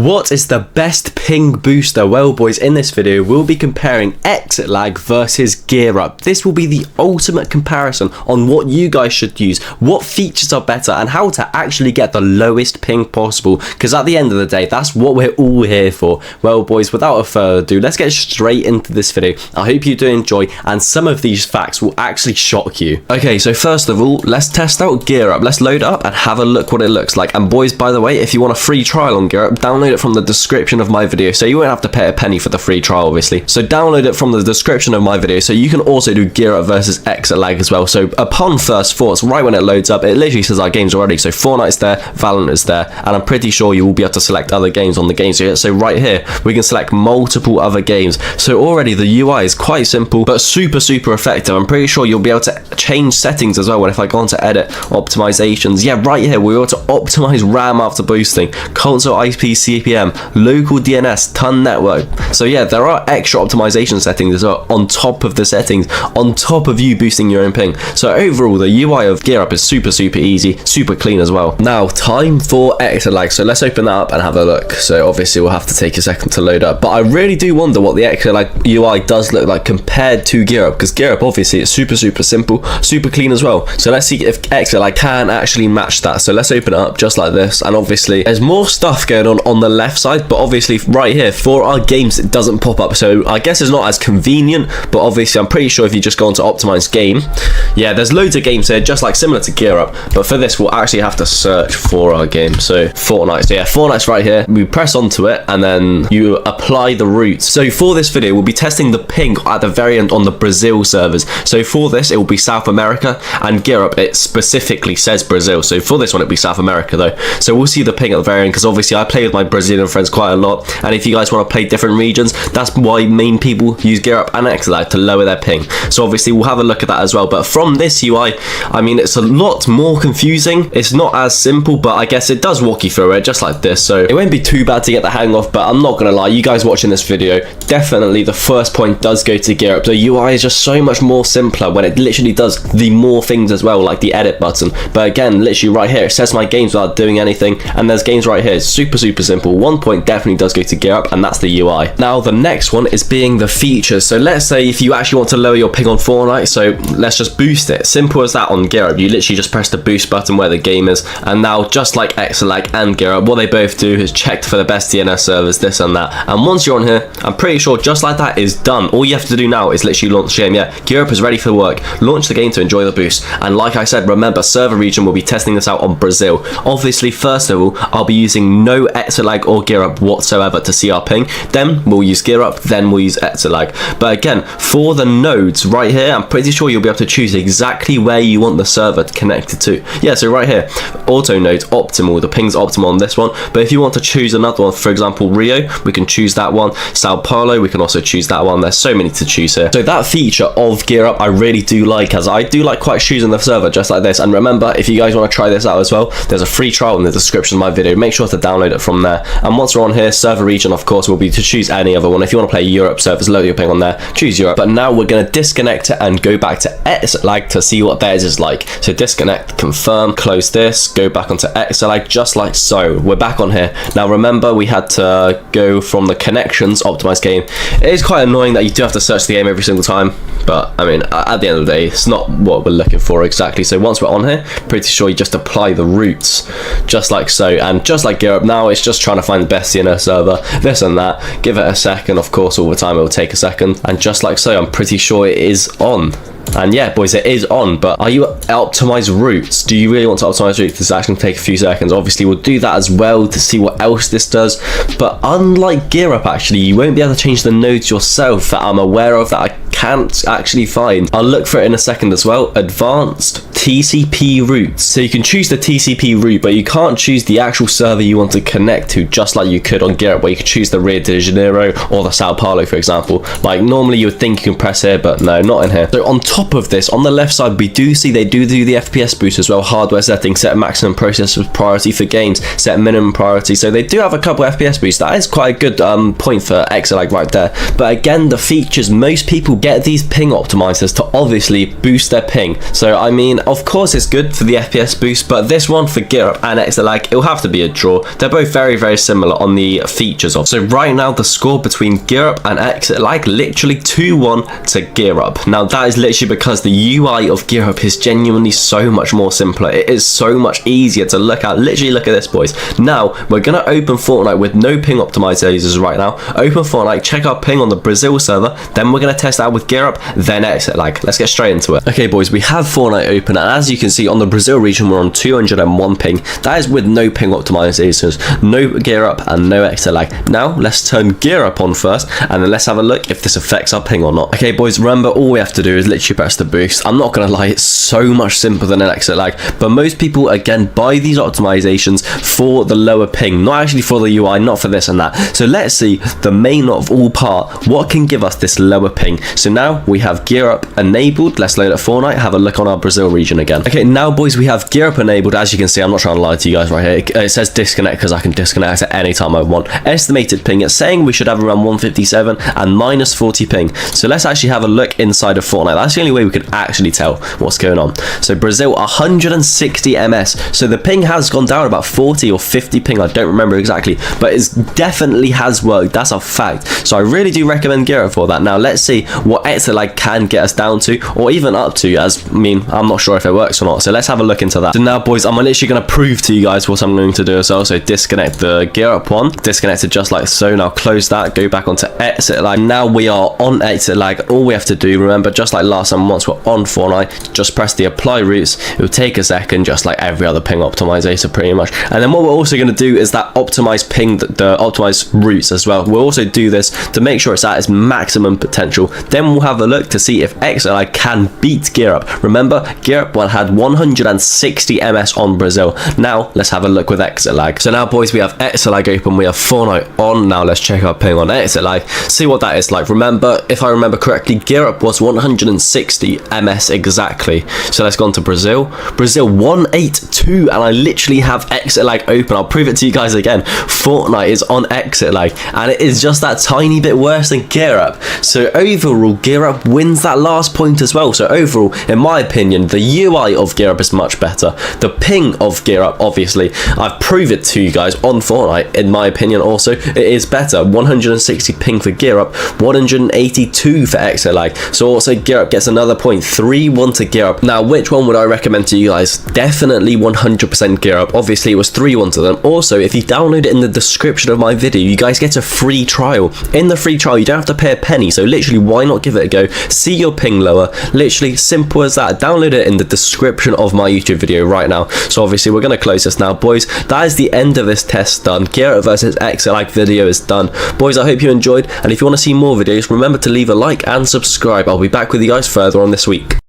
What is the best ping booster? Well boys, in this video we'll be comparing ExitLag versus GearUP. This will be the ultimate comparison on what you guys should use, what features are better, and how to actually get the lowest ping possible, because at the end of the day that's what we're all here for. Well boys, without further ado, let's get straight into this video. I hope you do enjoy, and some of these facts will actually shock you. Okay, so first of all, let's test out GearUP. Let's load it up and have a look what it looks like. And boys, by the way, if you want a free trial on GearUP, download it from the description of my video, so you won't have to pay a penny for the free trial, obviously. So download it from the description of my video, so you can also do GearUP versus ExitLag as well. So upon first thoughts, right when it loads up, it literally says our games already. So Fortnite's there, Valorant is there, and I'm pretty sure you will be able to select other games on the games here. So right here, we can select multiple other games. So already the UI is quite simple, but super effective. I'm pretty sure you'll be able to change settings as well. When if I go on to edit optimizations, yeah, right here, we're able to optimize RAM after boosting, console IP CPM, local DNS, ton network. So yeah, there are extra optimization settings as well on top of the settings, on top of you boosting your own ping. So overall, the UI of GearUP is super easy, super clean as well. Now, time for ExitLag. So let's open that up and have a look. So obviously we'll have to take a second to load up, but I really do wonder what the ExitLag UI does look like compared to GearUP, because GearUP obviously is super simple, super clean as well. So let's see if ExitLag can actually match that. So let's open it up just like this, and obviously there's more stuff going on the left side, but obviously right here for our games it doesn't pop up, so I guess it's not as convenient. But obviously I'm pretty sure if you just go on to optimize game, yeah, there's loads of games here just like similar to GearUP, but for this we'll actually have to search for our game. So Fortnite, so yeah, Fortnite's right here. We press onto it and then you apply the routes. So for this video we'll be testing the ping at the very end on the Brazil servers. So for this it will be South America, and GearUP it specifically says Brazil, so for this one it'll be South America though. So we'll see the ping at the very end, because obviously I play with my Brazilian friends quite a lot, and if you guys want to play different regions, that's why main people use GearUP and ExitLag, to lower their ping. So obviously we'll have a look at that as well. But from this UI, I mean, it's a lot more confusing. It's not as simple, but I guess it does walk you through it just like this, so it won't be too bad to get the hang of. But I'm not gonna lie, you guys watching this video, definitely the first point does go to GearUP. The UI is just so much more simpler when it literally does the more things as well, like the edit button. But again, literally right here it says my games without doing anything, and there's games right here. It's super simple. One point definitely does go to GearUP, and that's the UI. Now the next one is being the features. So let's say if you actually want to lower your ping on Fortnite, so let's just boost it. Simple as that on GearUP. You literally just press the boost button where the game is, and now just like ExitLag and GearUP, what they both do is check for the best DNS servers, this and that. And once you're on here, I'm pretty sure just like that is done. All you have to do now is literally launch the game. Yeah, GearUP is ready for work. Launch the game to enjoy the boost. And like I said, remember, server region will be testing this out on Brazil. Obviously, first of all, I'll be using no ExitLag or GearUP whatsoever to see our ping. Then we'll use GearUP, then we'll use ExitLag. But again, for the nodes right here, I'm pretty sure you'll be able to choose exactly where you want the server connected to. Yeah, so right here, auto nodes optimal, the ping's optimal on this one. But if you want to choose another one, for example Rio, we can choose that one. Sao Paulo, we can also choose that one. There's so many to choose here. So that feature of GearUP I really do like, as I do like quite choosing the server just like this. And remember, if you guys want to try this out as well, there's a free trial in the description of my video. Make sure to download it from there. And once we're on here, server region of course will be to choose any other one. If you want to play Europe servers, load your ping on there, choose Europe. But now we're going to disconnect it and go back to ExitLag to see what theirs is like. So disconnect, confirm, close this, go back onto ExitLag just like so. We're back on here. Now remember, we had to go from the connections, optimize game. It is quite annoying that you do have to search the game every single time, but I mean, at the end of the day, it's not what we're looking for exactly. So once we're on here, pretty sure you just apply the routes just like so. And just like GearUP, now it's just trying to find the best DNS server, this and that. Give it a second, of course, all the time it will take a second, and just like so, I'm pretty sure it is on. And yeah boys, it is on. But are you optimize routes? Do you really want to optimize routes? This is actually going to take a few seconds. Obviously we'll do that as well to see what else this does. But unlike GearUP, actually you won't be able to change the nodes yourself, that I'm aware of, that I can't actually find. I'll look for it in a second as well. Advanced TCP routes. So you can choose the TCP route, but you can't choose the actual server you want to connect to, just like you could on GearUP, where you could choose the Rio de Janeiro or the Sao Paulo, for example. Like normally you would think you can press here, but no, not in here. So on top of this, on the left side, we do see they do the FPS boost as well. Hardware settings, set maximum processor priority for games, set minimum priority. So they do have a couple FPS boosts. That is quite a good point for ExitLag right there. But again, the features most people get get these ping optimizers to obviously boost their ping. So I mean, of course it's good for the FPS boost, but this one for GearUP and ExitLag, it'll have to be a draw. They're both very, very similar on the features of. So right now the score between GearUP and ExitLag, literally 2-1 to GearUP. Now that is literally because the UI of GearUP is genuinely so much more simpler. It is so much easier to look at. Literally look at this, boys. Now we're gonna open Fortnite with no ping optimizers right now. Open Fortnite, check our ping on the Brazil server, then we're gonna test out with GearUP, then ExitLag. Let's get straight into it. Okay boys, we have Fortnite open, and as you can see on the Brazil region we're on 201 ping. That is with no ping optimizers, no GearUP and no ExitLag. Now let's turn GearUP on first, and then let's have a look if this affects our ping or not. Okay boys, remember all we have to do is literally press the boost. I'm not gonna lie, it's so much simpler than an ExitLag, but most people again buy these optimizations for the lower ping, not actually for the UI, not for this and that. So let's see the main of all part, what can give us this lower ping. So now we have GearUP enabled. Let's load up Fortnite, have a look on our Brazil region again. Okay, now boys, we have GearUP enabled. As you can see, I'm not trying to lie to you guys right here, it says disconnect because I can disconnect at any time I want. Estimated ping, it's saying we should have around 157 and minus 40 ping. So let's actually have a look inside of Fortnite. That's the only way we can actually tell what's going on. So Brazil 160 ms, so the ping has gone down about 40 or 50 ping, I don't remember exactly, but it definitely has worked. That's a fact. So I really do recommend GearUP for that. Now let's see what ExitLag can get us down to, or even up to, as I mean, I'm not sure if it works or not. So let's have a look into that. So now boys, I'm literally going to prove to you guys what I'm going to do as well. So disconnect the GearUP one, disconnect it just like so. Now close that, go back onto ExitLag. Now we are on ExitLag. All we have to do, remember, just like last time, once we're on Fortnite, just press the apply routes. It will take a second, just like every other ping optimizer pretty much. And then what we're also going to do is that optimize ping, the optimized routes as well. We'll also do this to make sure it's at its maximum potential. Then we'll have a look to see if ExitLag can beat GearUP. Remember, GearUP one had 160 ms on Brazil. Now let's have a look with ExitLag. So now boys, we have ExitLag open, we have Fortnite on. Now let's check our ping on ExitLag, see what that is like. Remember, if I remember correctly, GearUP was 160 ms exactly. So let's go on to Brazil 182, and I literally have ExitLag open. I'll prove it to you guys again. Fortnite is on ExitLag, and it is just that tiny bit worse than GearUP. So overall, GearUP wins that last point as well. So overall, in my opinion, the UI of GearUP is much better. The ping of GearUP, obviously, I've proved it to you guys on Fortnite. In my opinion, also, it is better. 160 ping for GearUP, 182 for ExitLag. So also, GearUP gets another point, 3-1 to GearUP. Now, which one would I recommend to you guys? Definitely 100% GearUP. Obviously, it was 3-1 to them. Also, if you download it in the description of my video, you guys get a free trial. In the free trial, you don't have to pay a penny. So literally, why not give it a go? See your ping lower. Literally, simple as that. Download it in the description of my YouTube video right now. So obviously, we're going to close this now, boys. That is the end of this test done. GearUP versus ExitLag video is done. Boys, I hope you enjoyed. And if you want to see more videos, remember to leave a like and subscribe. I'll be back with you guys further on this week.